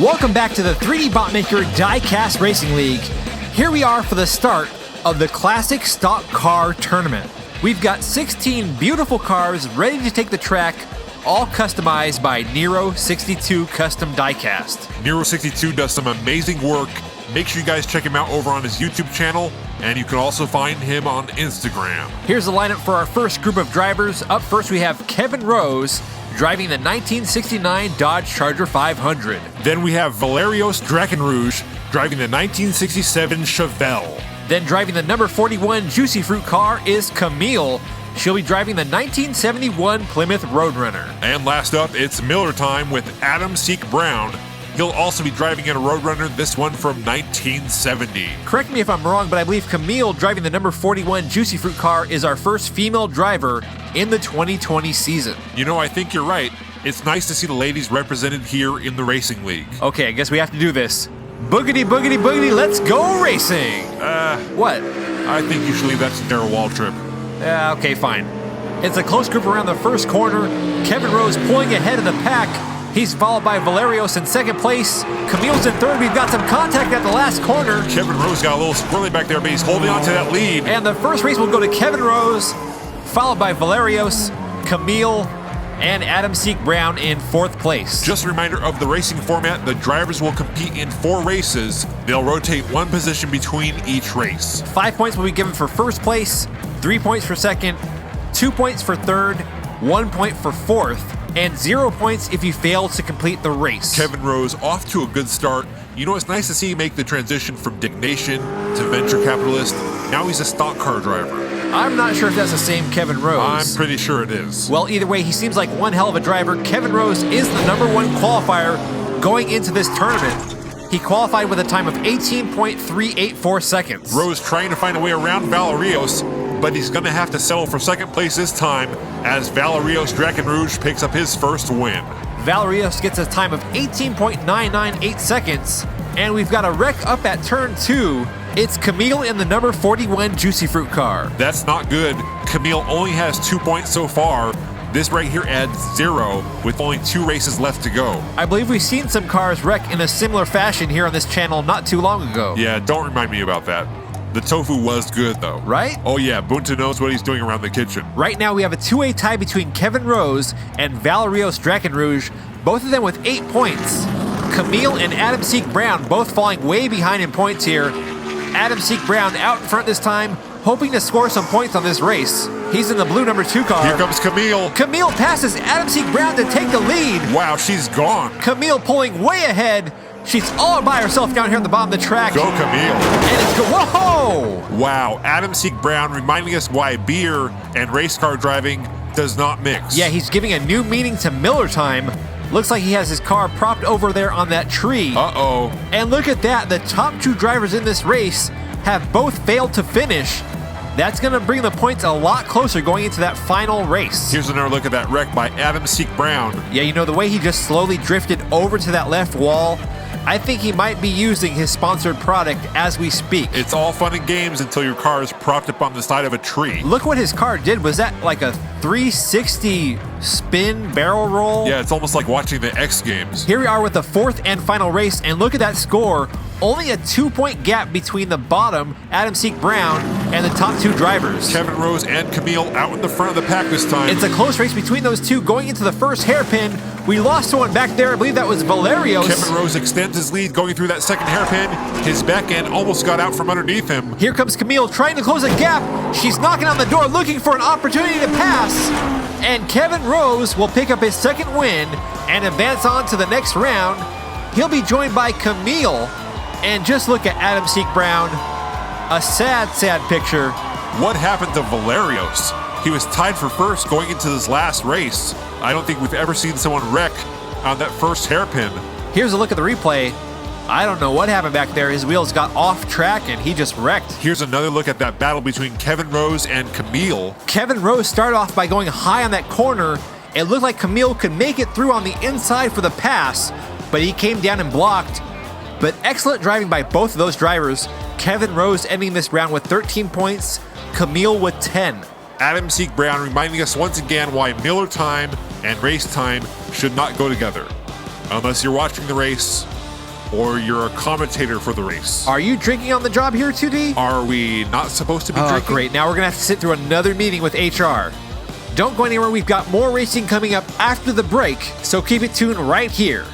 Welcome back to the 3D Bot Maker Diecast Racing League. Here we are for the start of the Classic Stock Car Tournament. We've got 16 beautiful cars ready to take the track, all customized by Nero 62 Custom Diecast. Nero 62 does some amazing work. Make sure you guys check him out over on his YouTube channel, and you can also find him on Instagram. Here's the lineup for our first group of drivers. Up first we have Kevin Rose, driving the 1969 Dodge Charger 500. Then we have Valerios Drakenrouge, driving the 1967 Chevelle. Then driving the number 41 Juicy Fruit car is Camille. She'll be driving the 1971 Plymouth Roadrunner. And last up, it's Miller time with Adam Seek Brown. He'll also be driving in a Roadrunner, this one from 1970. Correct me if I'm wrong, but I believe Camille driving the number 41 Juicy Fruit car is our first female driver in the 2020 season. You know, I think you're right. It's nice to see the ladies represented here in the Racing League. Okay, I guess we have to do this. Boogity, boogity, boogity, let's go racing! What? I think you should leave that to Nero Waltrip. Okay, fine. It's a close group around the first corner. Kevin Rose pulling ahead of the pack. He's followed by Valerios in second place. Camille's in third. We've got some contact at the last corner. Kevin Rose got a little squirrely back there, but he's holding on to that lead. And the first race will go to Kevin Rose, followed by Valerios, Camille, and Adam Seek Brown in fourth place. Just a reminder of the racing format, the drivers will compete in 4 races. They'll rotate 1 position between each race. 5 points will be given for first place, 3 points for second, 2 points for third, 1 point for fourth, and 0 points if you fail to complete the race. Kevin Rose off to a good start. You know, it's nice to see him make the transition from dignation to venture capitalist. Now he's a stock car driver. I'm not sure if that's the same Kevin Rose. I'm pretty sure it is. Well, either way, he seems like one hell of a driver. Kevin Rose is the number 1 qualifier going into this tournament. He qualified with a time of 18.384 seconds. Rose trying to find a way around Valerios, but he's going to have to settle for second place this time as Valerios Drakenrouge picks up his first win. Valerios gets a time of 18.998 seconds, and we've got a wreck up at turn 2. It's Camille in the number 41 Juicy Fruit car. That's not good. Camille only has 2 points so far. This right here adds 0 with only 2 races left to go. I believe we've seen some cars wreck in a similar fashion here on this channel not too long ago. Yeah, don't remind me about that. The tofu was good though. Right? Oh yeah, Bunta knows what he's doing around the kitchen. Right now we have a 2-way tie between Kevin Rose and Valerios Drakenrouge, both of them with 8 points. Camille and Adam Seek Brown both falling way behind in points here. Adam Seek Brown out in front this time, hoping to score some points on this race. He's in the blue number 2 car. Here comes Camille. Camille passes Adam Seek Brown to take the lead. Wow, she's gone. Camille pulling way ahead. She's all by herself down here at the bottom of the track. Go Camille. And it's whoa! Wow, Adam Seek Brown reminding us why beer and race car driving does not mix. Yeah, he's giving a new meaning to Miller time. Looks like he has his car propped over there on that tree. Uh-oh. And look at that, the top 2 drivers in this race have both failed to finish. That's going to bring the points a lot closer going into that final race. Here's another look at that wreck by Adam Seek Brown. Yeah, you know, the way he just slowly drifted over to that left wall, I think he might be using his sponsored product as we speak. It's all fun and games until your car is propped up on the side of a tree. Look what his car did. Was that like a 360 spin barrel roll? Yeah, it's almost like watching the X Games. Here we are with the 4th and final race, and look at that score. Only a 2-point gap between the bottom, Adam Seek Brown, and the top 2 drivers. Kevin Rose and Camille out in the front of the pack this time. It's a close race between those 2 going into the first hairpin. We lost one back there. I believe that was Valerios. Kevin Rose extends his lead going through that second hairpin. His back end almost got out from underneath him. Here comes Camille trying to close a gap. She's knocking on the door looking for an opportunity to pass. And Kevin Rose will pick up his second win and advance on to the next round. He'll be joined by Camille. And just look at Adam Seek Brown. A sad, sad picture. What happened to Valerios? He was tied for first going into this last race. I don't think we've ever seen someone wreck on that first hairpin. Here's a look at the replay. I don't know what happened back there. His wheels got off track and he just wrecked. Here's another look at that battle between Kevin Rose and Camille. Kevin Rose started off by going high on that corner. It looked like Camille could make it through on the inside for the pass, but he came down and blocked. But excellent driving by both of those drivers. Kevin Rose ending this round with 13 points, Camille with 10. Adam Seek Brown reminding us once again why Miller time and race time should not go together. Unless you're watching the race, or you're a commentator for the race. Are you drinking on the job here, 2D? Are we not supposed to be drinking? Great. Now we're going to have to sit through another meeting with HR. Don't go anywhere. We've got more racing coming up after the break, so keep it tuned right here.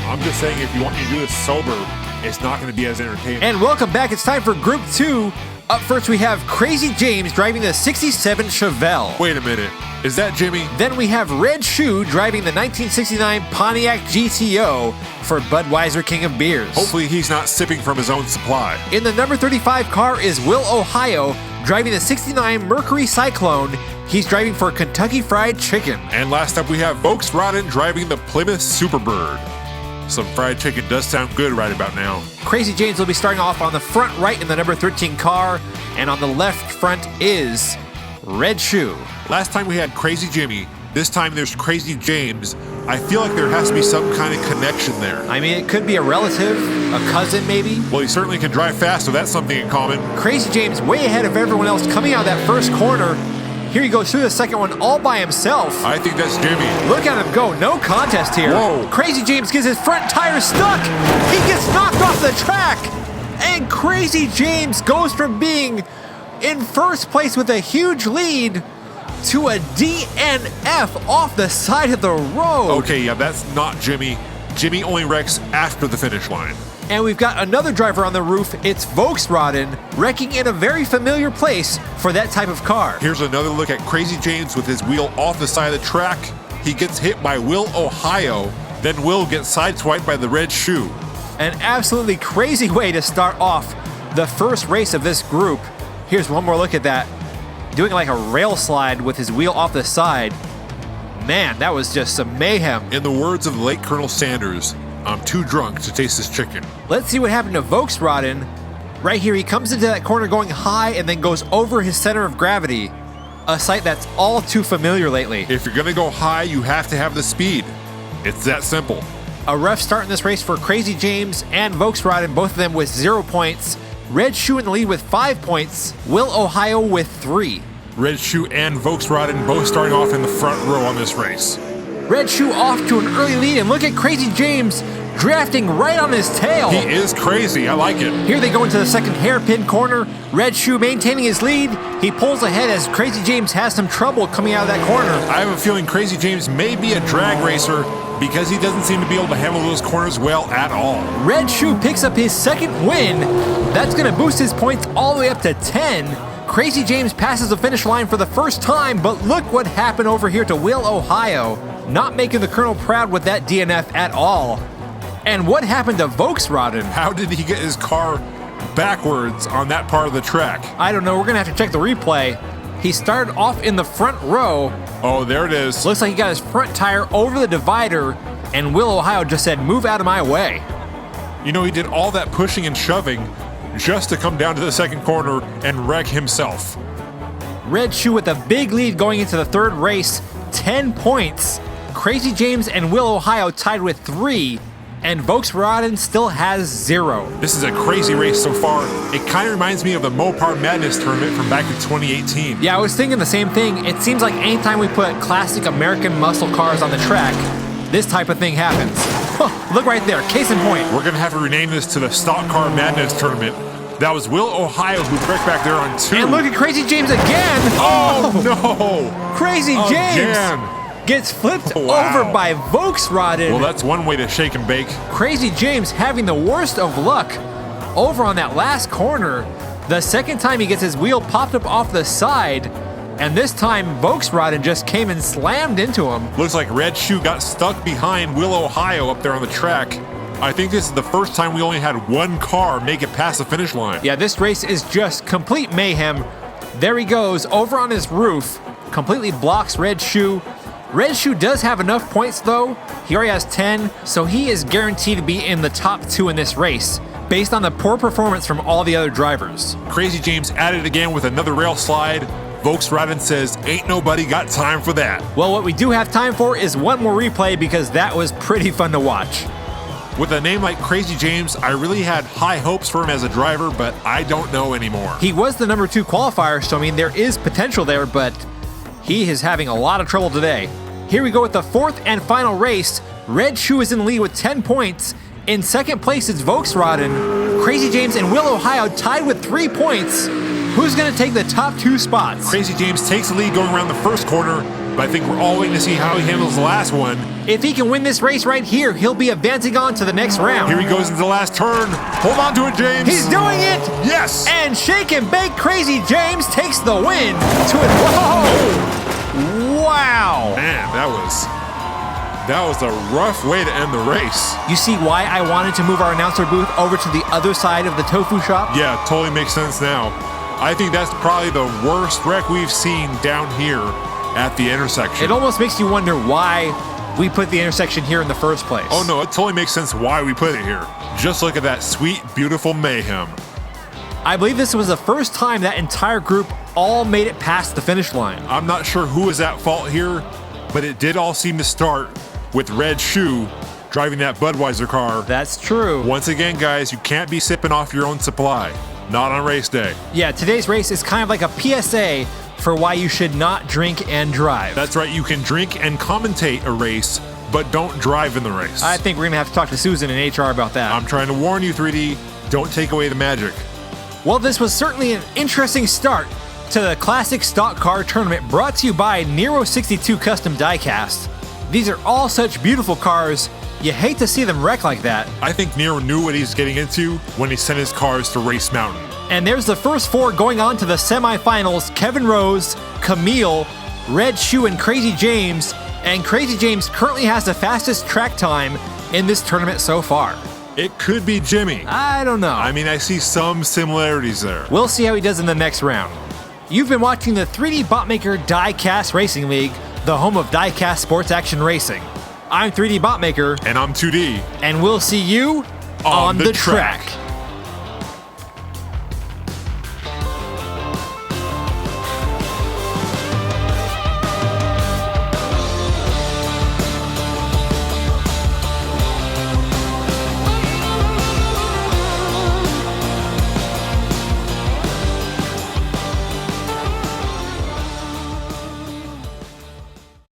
I'm just saying, if you want me to do this sober, it's not going to be as entertaining. And welcome back. It's time for Group 2. Up first, we have Crazy James driving the 67 Chevelle. Wait a minute. Is that Jimmy? Then we have Red Shoe driving the 1969 Pontiac GTO for Budweiser King of Beers. Hopefully he's not sipping from his own supply. In the number 35 car is Will Ohio driving the 69 Mercury Cyclone. He's driving for Kentucky Fried Chicken. And last up we have Volkswagen driving the Plymouth Superbird. Some fried chicken does sound good right about now. Crazy James will be starting off on the front right in the number 13 car, and on the left front is Red Shoe. Last time we had Crazy Jimmy. This time there's Crazy James. I feel like there has to be some kind of connection there. I mean, it could be a relative, a cousin maybe. Well, he certainly can drive fast, so that's something in common. Crazy James way ahead of everyone else coming out of that first corner. Here he goes through the second one all by himself. I think that's Jimmy. Look at him go. No contest here. Whoa. Crazy James gets his front tire stuck. He gets knocked off the track. And Crazy James goes from being in first place with a huge lead to a DNF off the side of the road. Okay, yeah, that's not Jimmy. Jimmy only wrecks after the finish line. And we've got another driver on the roof. It's Volkswagen wrecking in a very familiar place for that type of car. Here's another look at Crazy James with his wheel off the side of the track. He gets hit by Will Ohio. Then Will gets sideswiped by the Red Shoe. An absolutely crazy way to start off the first race of this group. Here's one more look at that. Doing like a rail slide with his wheel off the side. Man, that was just some mayhem. In the words of the late Colonel Sanders, I'm too drunk to taste this chicken. Let's see what happened to Volkswagen. Right here, he comes into that corner going high and then goes over his center of gravity. A sight that's all too familiar lately. If you're gonna go high, you have to have the speed. It's that simple. A rough start in this race for Crazy James and Volkswagen, both of them with 0 points. Red Shoe in the lead with 5 points. Will Ohio with 3. Red Shoe and Volkswagen both starting off in the front row on this race. Red Shoe off to an early lead, and look at Crazy James drafting right on his tail. He is crazy. I like it. Here they go into the second hairpin corner. Red Shoe maintaining his lead. He pulls ahead as Crazy James has some trouble coming out of that corner. I have a feeling Crazy James may be a drag racer because he doesn't seem to be able to handle those corners well at all. Red Shoe picks up his second win. That's going to boost his points all the way up to 10. Crazy James passes the finish line for the first time, but look what happened over here to Will Ohio. Not making the Colonel proud with that DNF at all. And what happened to Volkswagen? How did he get his car backwards on that part of the track? I don't know. We're going to have to check the replay. He started off in the front row. Oh, there it is. Looks like he got his front tire over the divider, and Will Ohio just said, move out of my way. You know, he did all that pushing and shoving just to come down to the second corner and wreck himself. Red Shoe with a big lead going into the third race, 10 points. Crazy James and Will Ohio tied with 3, and Volkswagen still has 0. This is a crazy race so far. It kind of reminds me of the Mopar Madness tournament from back in 2018. Yeah, I was thinking the same thing. It seems like anytime we put classic American muscle cars on the track, this type of thing happens. Look right there, case in point. We're going to have to rename this to the Stock Car Madness tournament. That was Will Ohio who wrecked back there on 2. And look at Crazy James again. Oh, no. Crazy James gets flipped over by Volkswagen. Well, that's one way to shake and bake. Crazy James having the worst of luck over on that last corner. The second time he gets his wheel popped up off the side, and this time Volkswagen just came and slammed into him. Looks like Red Shoe got stuck behind Will Ohio up there on the track. I think this is the first time we only had one car make it past the finish line. Yeah, this race is just complete mayhem. There he goes over on his roof, completely blocks Red Shoe. Red Shoe does have enough points though. He already has 10, so he is guaranteed to be in the top 2 in this race, based on the poor performance from all the other drivers. Crazy James at it again with another rail slide. Volkswagen says, ain't nobody got time for that. Well, what we do have time for is one more replay because that was pretty fun to watch. With a name like Crazy James, I really had high hopes for him as a driver, but I don't know anymore. He was the number 2 qualifier, so I mean, there is potential there, but he is having a lot of trouble today. Here we go with the 4th and final race. Red Shoe is in the lead with 10 points. In second place is Volkswagen. Crazy James and Will Ohio tied with 3 points. Who's going to take the top 2 spots? Crazy James takes the lead going around the first corner, but I think we're all waiting to see how he handles the last one. If he can win this race right here, he'll be advancing on to the next round. Here he goes into the last turn. Hold on to it, James. He's doing it! Yes! And Shake and Bake Crazy James takes the win to it. Whoa! Wow! Man, that was a rough way to end the race. You see why I wanted to move our announcer booth over to the other side of the tofu shop? Yeah, totally makes sense now. I think that's probably the worst wreck we've seen down here at the intersection. It almost makes you wonder why we put the intersection here in the first place. Oh no, it totally makes sense why we put it here. Just look at that sweet, beautiful mayhem. I believe this was the first time that entire group all made it past the finish line. I'm not sure who was at fault here, but it did all seem to start with Red Shoe driving that Budweiser car. That's true. Once again, guys, you can't be sipping off your own supply. Not on race day. Yeah, today's race is kind of like a PSA for why you should not drink and drive. That's right, you can drink and commentate a race, but don't drive in the race. I think we're going to have to talk to Susan in HR about that. I'm trying to warn you, 3D, don't take away the magic. Well, this was certainly an interesting start to the Classic Stock Car Tournament brought to you by Nero 62 Custom Diecast. These are all such beautiful cars. You hate to see them wreck like that. I think Nero knew what he's getting into when he sent his cars to Race Mountain. And there's the first 4 going on to the semifinals. Kevin Rose, Camille, Red Shoe, and Crazy James. And Crazy James currently has the fastest track time in this tournament so far. It could be Jimmy. I don't know. I mean, I see some similarities there. We'll see how he does in the next round. You've been watching the 3D Botmaker Diecast Racing League, the home of diecast sports action racing. I'm 3D Botmaker. And I'm 2D. And we'll see you on the track.